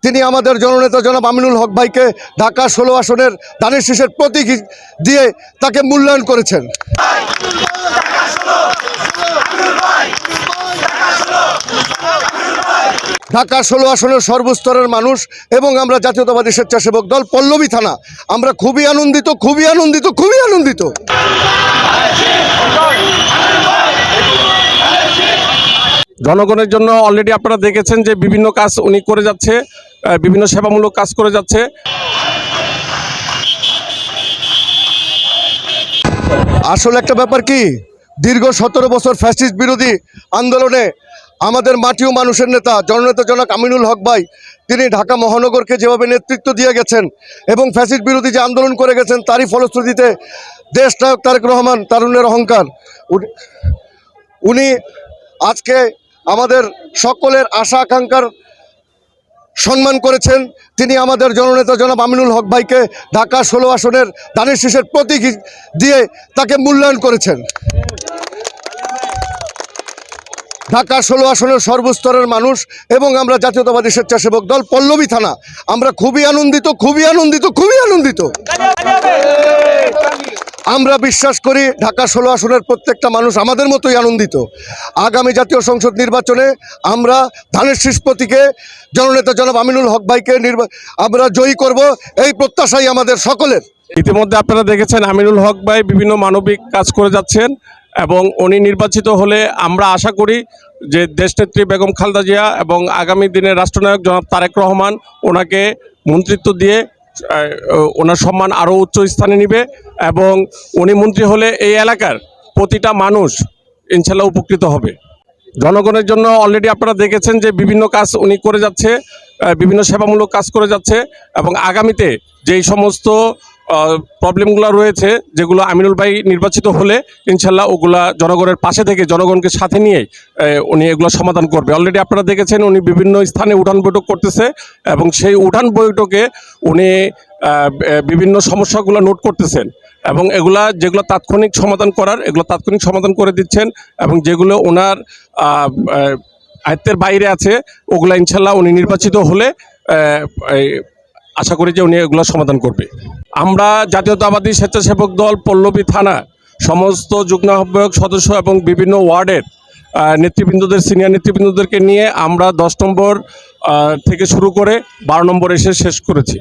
তিনি আমাদের জননেতা জনাব আমিনুল হক ভাইকে ঢাকা 16 আসনের ধানের শীষের প্রতীক দিয়ে তাকে মূল্যায়ন করেছেন। ঢাকা 16 আসনের সর্বস্তরের মানুষ এবং আমরা জাতীয়তাবাদী স্বেচ্ছাসেবক দল পল্লবী থানা আমরা খুবই আনন্দিত। জনগণের জন্য অলরেডি আপনারা দেখেছেন যে বিভিন্ন কাজ উনি করে যাচ্ছে, বিভিন্ন সেবামূলক কাজ করে যাচ্ছে। আসলে একটা ব্যাপার কি, দীর্ঘ 17 বছর ফ্যাসিস্ট বিরোধী আন্দোলনে আমাদের মাটি ও মানুষের নেতা জননেতা জনাব আমিনুল হক ভাই তিনি ঢাকা মহানগরকে যেভাবে নেতৃত্ব দিয়ে গেছেন এবং ফ্যাসিস্ট বিরোধী যে আন্দোলন করে গেছেন তারই ফলশ্রুতিতে দেশ নায়ক তারেক রহমান তারুণ্যের অহংকার উনি আজকে আমাদের সকলের আশা আকাঙ্ক্ষার সম্মান করেছেন। তিনি আমাদের জননেতা জনাব আমিনুল হক ভাইকে ঢাকা 16 আসনের ধানের শীষের প্রতীক দিয়ে তাকে মূল্যায়ন করেছেন। ঢাকা 16 আসনের সর্বস্তরের মানুষ এবং আমরা জাতীয়তাবাদী স্বেচ্ছাসেবক দল পল্লবী থানা আমরা খুবই আনন্দিত। আমরা বিশ্বাস করি ঢাকা 16 আসনের প্রত্যেকটা মানুষ আমাদের মতোই আনন্দিত। আগামী জাতীয় সংসদ নির্বাচনে আমরা ধানের শীষ প্রতীকে জননেতা জনাব আমিনুল হক ভাইকে আমরা জয়ী করব, এই প্রত্যাশাই আমাদের সকলের। ইতিমধ্যে আপনারা দেখেছেন আমিনুল হক ভাই বিভিন্ন মানবিক কাজ করে যাচ্ছেন এবং উনি নির্বাচিত হলে আমরা আশা করি যে দেশনেত্রী বেগম খালেদা জিয়া এবং আগামী দিনের রাষ্ট্রনায়ক জনাব তারেক রহমান ওনাকে মন্ত্রিত্ব দিয়ে ওনার সম্মান আরও উচ্চ স্থানে নেবে এবং উনি মন্ত্রী হলে এই এলাকার প্রতিটা মানুষ ইনশাল্লাহ উপকৃত হবে। জনগণের জন্য অলরেডি আপনারা দেখেছেন যে বিভিন্ন কাজ উনি করে যাচ্ছে, বিভিন্ন সেবামূলক কাজ করে যাচ্ছে এবং আগামীতে যেই সমস্ত প্রবলেমগুলো রয়েছে যেগুলো আমিনুল ভাই নির্বাচিত হলে ইনশাল্লাহ ওগুলা জনগণের পাশে থেকে জনগণকে সাথে নিয়ে উনি এগুলো সমাধান করবে। অলরেডি আপনারা দেখেছেন উনি বিভিন্ন স্থানে উঠান বৈঠক করতেছে এবং সেই উঠান বৈঠকে উনি বিভিন্ন সমস্যাগুলো নোট করতেছেন এবং যেগুলো তাৎক্ষণিক সমাধান করার এগুলো তাৎক্ষণিক সমাধান করে দিচ্ছেন এবং যেগুলো ওনার আয়ত্তের বাইরে আছে ওগুলা ইনশাল্লাহ উনি নির্বাচিত হলে আশা করি যে উনি এগুলো সমাধান করবে। আমরা জাতীয়তাবাদী স্বেচ্ছাসেবক দল পল্লবী থানা সমস্ত যুগ্ম আহ্বায়ক সদস্য এবং বিভিন্ন ওয়ার্ডের নেতৃবৃন্দদের সিনিয়র নেতৃবৃন্দদেরকে নিয়ে আমরা 10 নম্বর থেকে শুরু করে 12 নম্বর এসে শেষ করেছি।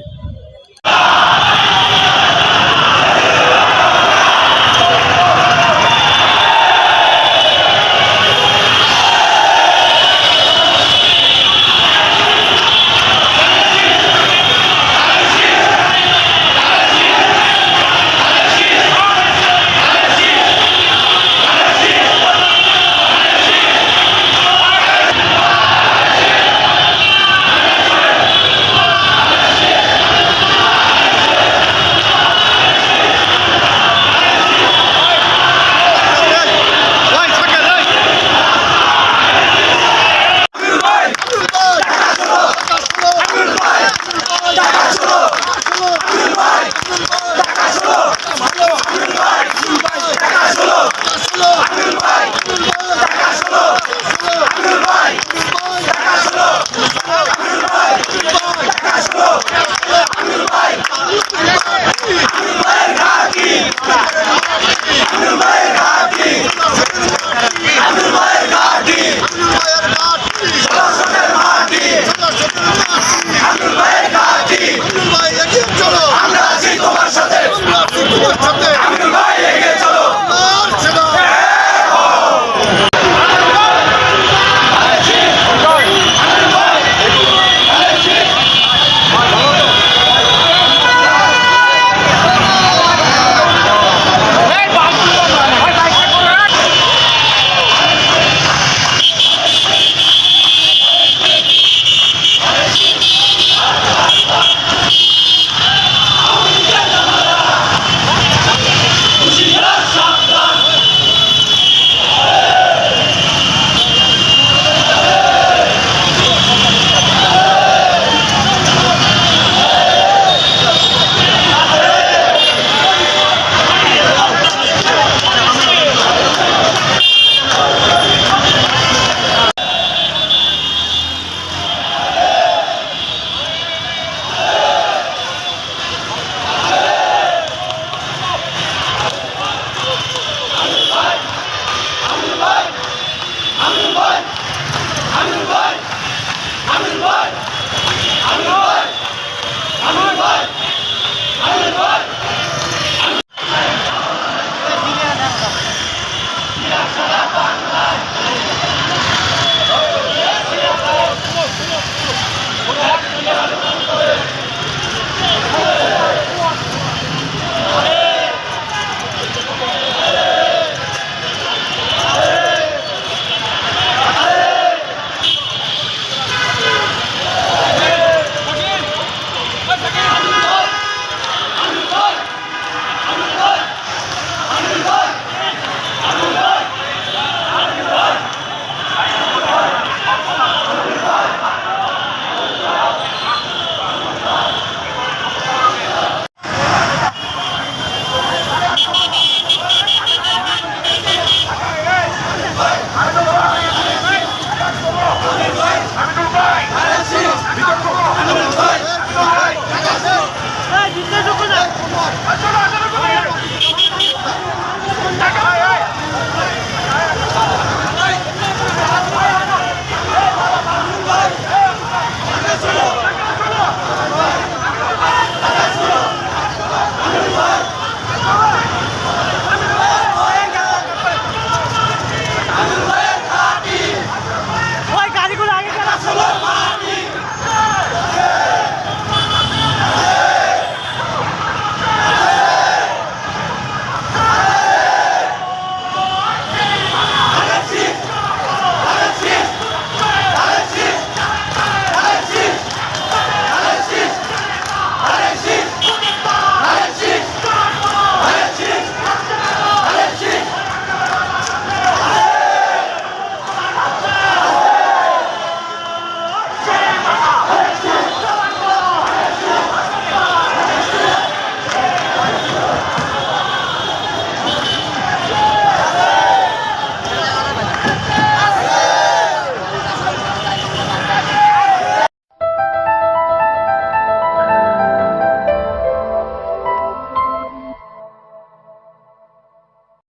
আমিনুল ভাই